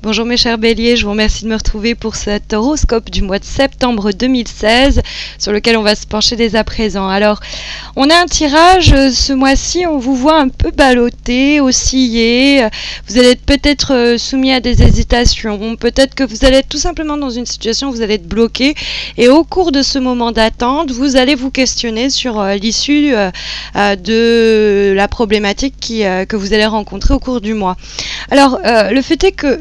Bonjour mes chers béliers, je vous remercie de me retrouver pour cet horoscope du mois de septembre 2016 sur lequel on va se pencher dès à présent. Alors, on a un tirage ce mois-ci, on vous voit un peu ballotté, osciller, vous allez être peut-être soumis à des hésitations, peut-être que vous allez être tout simplement dans une situation où vous allez être bloqué et au cours de ce moment d'attente, vous allez vous questionner sur l'issue de la problématique que vous allez rencontrer au cours du mois. Alors, le fait est que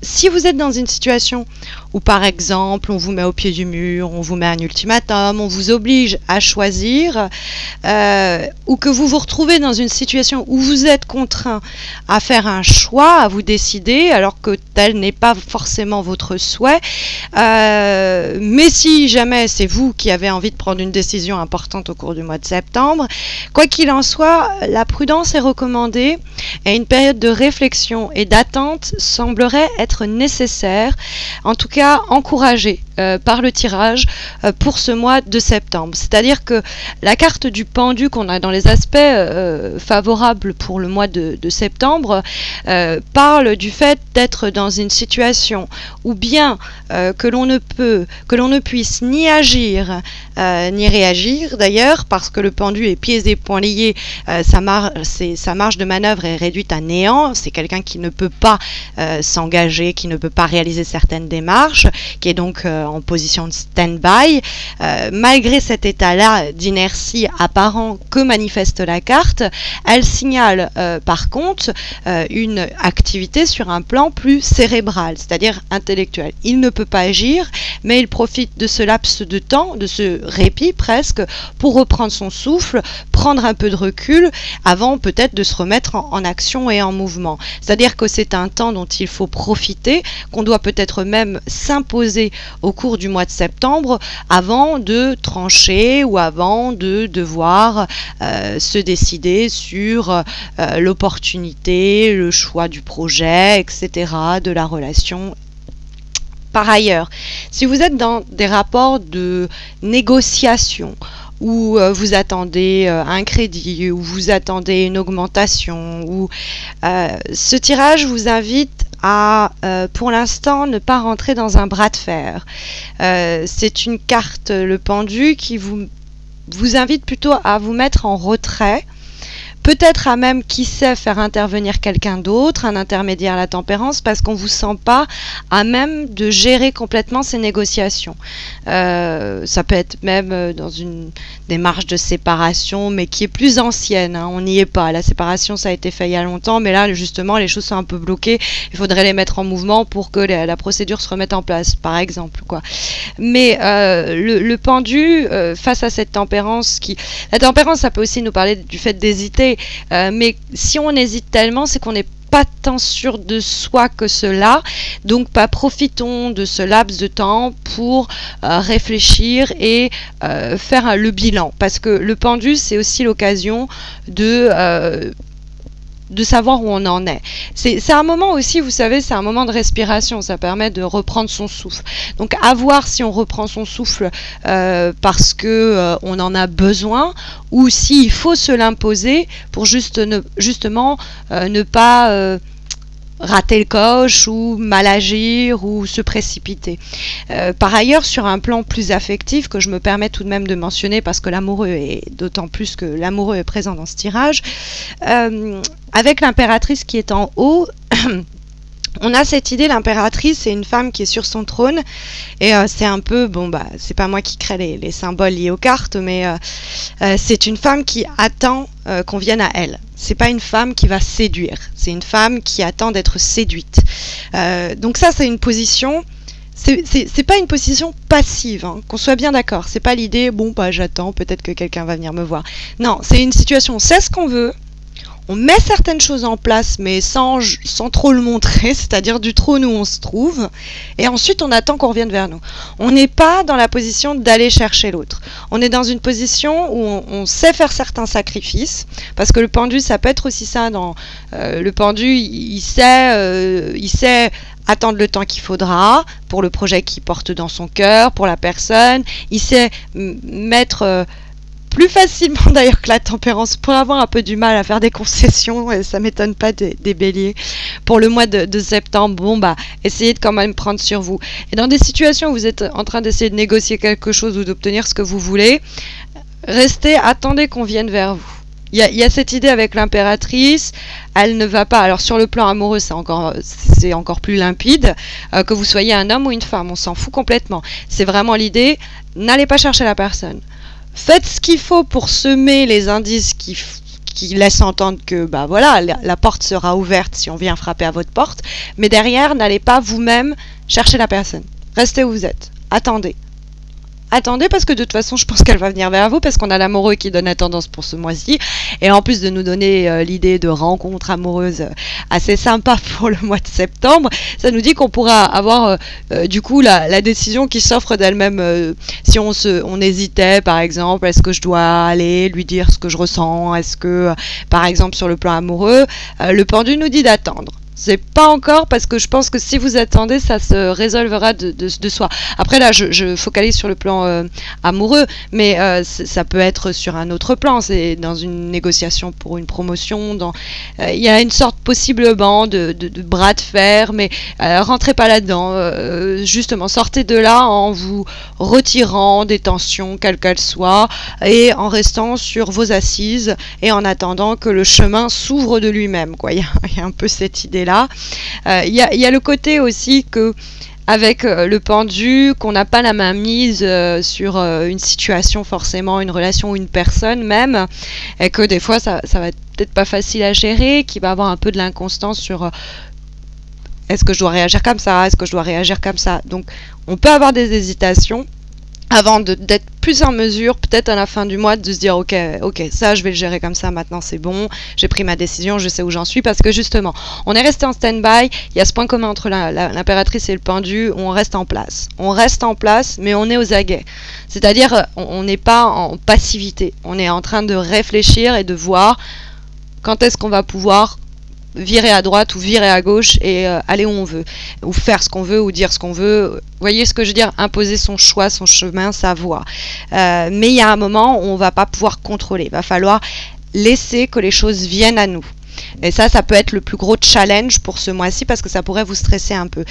si vous êtes dans une situation où, par exemple, on vous met au pied du mur, on vous met un ultimatum, on vous oblige à choisir, ou que vous vous retrouvez dans une situation où vous êtes contraint à faire un choix, à vous décider, alors que tel n'est pas forcément votre souhait, mais si jamais c'est vous qui avez envie de prendre une décision importante au cours du mois de septembre, quoi qu'il en soit, la prudence est recommandée et une période de réflexion et d'attente semblerait être nécessaire, en tout cas encouragée par le tirage pour ce mois de septembre. C'est-à-dire que la carte du pendu qu'on a dans les aspects favorables pour le mois de septembre parle du fait d'être dans une situation où bien que l'on ne puisse ni agir ni réagir d'ailleurs, parce que le pendu est pieds et poings liés, sa marge de manœuvre est réduite à néant, c'est quelqu'un qui ne peut pas s'engager, qui ne peut pas réaliser certaines démarches, qui est donc en position de stand-by. Malgré cet état-là d'inertie apparent que manifeste la carte, elle signale par contre une activité sur un plan plus cérébral, c'est-à-dire intellectuel. Il ne peut pas agir, mais il profite de ce laps de temps, de ce répit presque, pour reprendre son souffle, prendre un peu de recul avant peut-être de se remettre en action et en mouvement. C'est-à-dire que c'est un temps dont il faut profiter, qu'on doit peut-être même s'imposer au cours du mois de septembre avant de trancher ou avant de devoir se décider sur l'opportunité, le choix du projet, etc., de la relation. Par ailleurs, si vous êtes dans des rapports de négociation, où vous attendez un crédit, où vous attendez une augmentation, où ce tirage vous invite à, pour l'instant, ne pas rentrer dans un bras de fer. C'est une carte, le pendu, qui vous invite plutôt à vous mettre en retrait, peut-être à même, qui sait, faire intervenir quelqu'un d'autre, un intermédiaire à la tempérance, parce qu'on ne vous sent pas à même de gérer complètement ces négociations. Ça peut être même dans une démarche de séparation, mais qui est plus ancienne, hein, on n'y est pas. La séparation, ça a été fait il y a longtemps, mais là, justement, les choses sont un peu bloquées. Il faudrait les mettre en mouvement pour que la procédure se remette en place, par exemple, quoi. Mais le pendu, face à cette tempérance La tempérance, ça peut aussi nous parler du fait d'hésiter, mais si on hésite tellement, c'est qu'on n'est pas tant sûr de soi que cela, donc profitons de ce laps de temps pour réfléchir et faire le bilan, parce que le pendu, c'est aussi l'occasion de savoir où on en est. C'est un moment aussi, vous savez, c'est un moment de respiration, ça permet de reprendre son souffle. Donc à voir si on reprend son souffle parce que on en a besoin, ou s'il faut se l'imposer pour justement ne pas rater le coche ou mal agir ou se précipiter. Par ailleurs, sur un plan plus affectif, que je me permets tout de même de mentionner parce que l'amoureux est, d'autant plus que l'amoureux est présent dans ce tirage, avec l'impératrice qui est en haut, on a cette idée, l'impératrice, c'est une femme qui est sur son trône, et c'est un peu, c'est pas moi qui crée les symboles liés aux cartes, mais c'est une femme qui attend qu'on vienne à elle. C'est pas une femme qui va séduire, c'est une femme qui attend d'être séduite. Donc ça, c'est une position, c'est pas une position passive, hein, qu'on soit bien d'accord. C'est pas l'idée, j'attends, peut-être que quelqu'un va venir me voir. Non, c'est une situation, on sait ce qu'on veut, on met certaines choses en place, mais sans trop le montrer, c'est-à-dire du trône où on se trouve, et ensuite on attend qu'on revienne vers nous. On n'est pas dans la position d'aller chercher l'autre. On est dans une position où on sait faire certains sacrifices, parce que le pendu, ça peut être aussi ça. Le pendu, il sait attendre le temps qu'il faudra pour le projet qu'il porte dans son cœur, pour la personne. Il sait mettre plus facilement d'ailleurs que la tempérance, pour avoir un peu du mal à faire des concessions, et ça m'étonne pas des béliers. Pour le mois de septembre, bon bah, essayez de quand même prendre sur vous. Et dans des situations où vous êtes en train d'essayer de négocier quelque chose ou d'obtenir ce que vous voulez, restez, attendez qu'on vienne vers vous. Il y a cette idée avec l'impératrice, elle ne va pas, alors sur le plan amoureux c'est encore plus limpide, que vous soyez un homme ou une femme, on s'en fout complètement. C'est vraiment l'idée, n'allez pas chercher la personne. Faites ce qu'il faut pour semer les indices qui laissent entendre que bah voilà, la porte sera ouverte si on vient frapper à votre porte, mais derrière, n'allez pas vous-même chercher la personne. Restez où vous êtes, attendez. Attendez parce que de toute façon je pense qu'elle va venir vers vous parce qu'on a l'amoureux qui donne la tendance pour ce mois-ci et en plus de nous donner l'idée de rencontres amoureuses assez sympa pour le mois de septembre, ça nous dit qu'on pourra avoir du coup la décision qui s'offre d'elle-même si on hésitait par exemple, est-ce que je dois aller lui dire ce que je ressens, est-ce que par exemple sur le plan amoureux le pendu nous dit d'attendre. C'est pas encore parce que je pense que si vous attendez, ça se résolvera de soi. Après là, je focalise sur le plan amoureux, mais ça peut être sur un autre plan. C'est dans une négociation pour une promotion. Il y a une sorte possiblement de bras de fer, mais rentrez pas là-dedans. Justement, sortez de là en vous retirant des tensions, quelles qu'elles soient, et en restant sur vos assises et en attendant que le chemin s'ouvre de lui-même. Il y a un peu cette idée. Il y a le côté aussi que avec le pendu, qu'on n'a pas la main mise sur une situation forcément, une relation ou une personne même, et que des fois ça va être peut-être pas facile à gérer, qu'il va avoir un peu de l'inconstance sur est-ce que je dois réagir comme ça, est-ce que je dois réagir comme ça. Donc on peut avoir des hésitations avant d'être plus en mesure, peut-être à la fin du mois, de se dire ok, ça je vais le gérer comme ça, maintenant c'est bon, j'ai pris ma décision, je sais où j'en suis, parce que justement, on est resté en stand-by, il y a ce point commun entre l'impératrice et le pendu, on reste en place. On reste en place, mais on est aux aguets. C'est-à-dire, on n'est pas en passivité, on est en train de réfléchir et de voir quand est-ce qu'on va pouvoir virer à droite ou virer à gauche et aller où on veut, ou faire ce qu'on veut, ou dire ce qu'on veut. Vous voyez ce que je veux dire? Imposer son choix, son chemin, sa voie. Mais il y a un moment où on ne va pas pouvoir contrôler. Il va falloir laisser que les choses viennent à nous. Et ça peut être le plus gros challenge pour ce mois-ci parce que ça pourrait vous stresser un peu.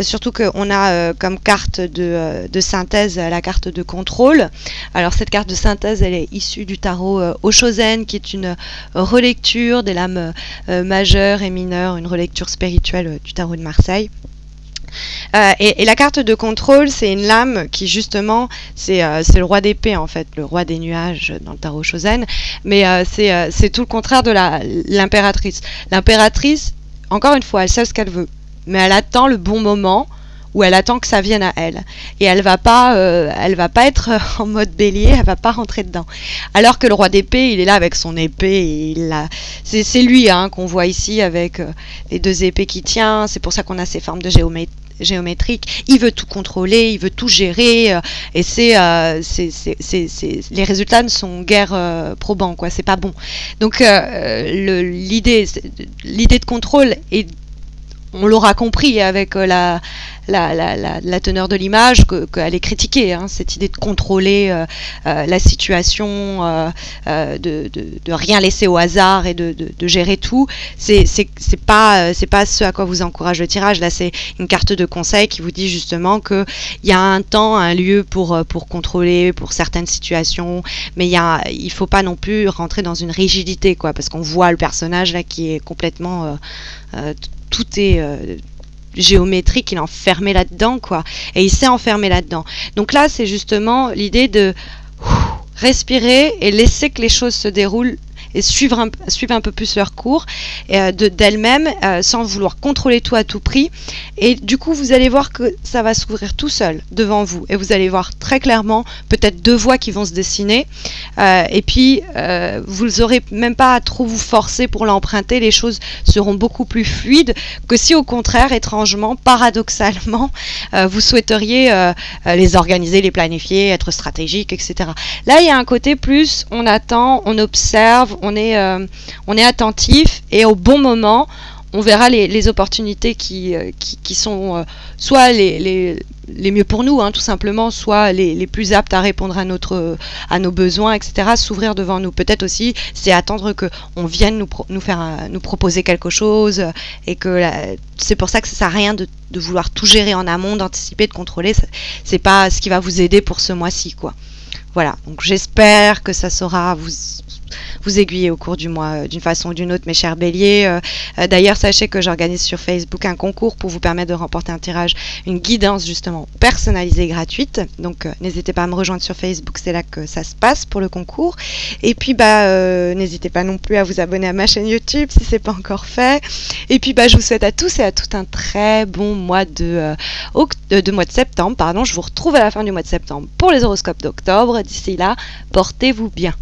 Surtout qu'on a comme carte de synthèse la carte de contrôle. Alors cette carte de synthèse, elle est issue du tarot Oshozen, qui est une relecture des lames majeures et mineures, une relecture spirituelle du tarot de Marseille. Et la carte de contrôle, c'est une lame qui justement, c'est le roi d'épée en fait, le roi des nuages dans le tarot Shozen, mais c'est tout le contraire de l'impératrice. L'impératrice, encore une fois, elle sait ce qu'elle veut, mais elle attend le bon moment où elle attend que ça vienne à elle. Et elle va pas être en mode bélier, elle va pas rentrer dedans. Alors que le roi d'épée, il est là avec son épée, et c'est lui qu'on voit ici avec les deux épées qui tient, c'est pour ça qu'on a ces formes de géométriques. Il veut tout contrôler, il veut tout gérer, et les résultats ne sont guère probants, quoi, c'est pas bon. Donc l'idée de contrôle est, on l'aura compris avec la teneur de l'image, qu'elle est critiquée, cette idée de contrôler la situation, de rien laisser au hasard et de gérer tout. C'est pas ce à quoi vous encourage le tirage. Là, c'est une carte de conseil qui vous dit justement que il y a un temps, un lieu pour contrôler pour certaines situations, mais il faut pas non plus rentrer dans une rigidité, quoi, parce qu'on voit le personnage là qui est complètement tout est géométrique, il est enfermé là-dedans, quoi, et il s'est enfermé là-dedans. Donc là, c'est justement l'idée de respirer et laisser que les choses se déroulent et suivre un peu plus leur cours d'elles-mêmes, sans vouloir contrôler tout à tout prix. Et du coup, vous allez voir que ça va s'ouvrir tout seul devant vous. Et vous allez voir très clairement peut-être deux voies qui vont se dessiner. Et puis, vous n'aurez même pas à trop vous forcer pour l'emprunter. Les choses seront beaucoup plus fluides que si au contraire, étrangement, paradoxalement, vous souhaiteriez les organiser, les planifier, être stratégique, etc. Là, il y a un côté plus, on attend, on observe, on est attentif, et au bon moment, on verra les opportunités qui sont soit les les mieux pour nous, hein, tout simplement, soit les plus aptes à répondre à nos besoins, etc., s'ouvrir devant nous. Peut-être aussi, c'est attendre qu'on vienne nous proposer quelque chose, et que c'est pour ça que ça sert à rien de vouloir tout gérer en amont, d'anticiper, de contrôler. C'est pas ce qui va vous aider pour ce mois-ci, quoi. Voilà, donc j'espère que ça saura vous aiguiller au cours du mois d'une façon ou d'une autre, mes chers béliers. D'ailleurs, sachez que j'organise sur Facebook un concours pour vous permettre de remporter un tirage, une guidance justement personnalisée et gratuite. Donc n'hésitez pas à me rejoindre sur Facebook, c'est là que ça se passe pour le concours. Et puis n'hésitez pas non plus à vous abonner à ma chaîne YouTube si c'est pas encore fait. Et puis je vous souhaite à tous et à toutes un très bon mois de septembre. Je vous retrouve à la fin du mois de septembre pour les horoscopes d'octobre. D'ici là, portez-vous bien.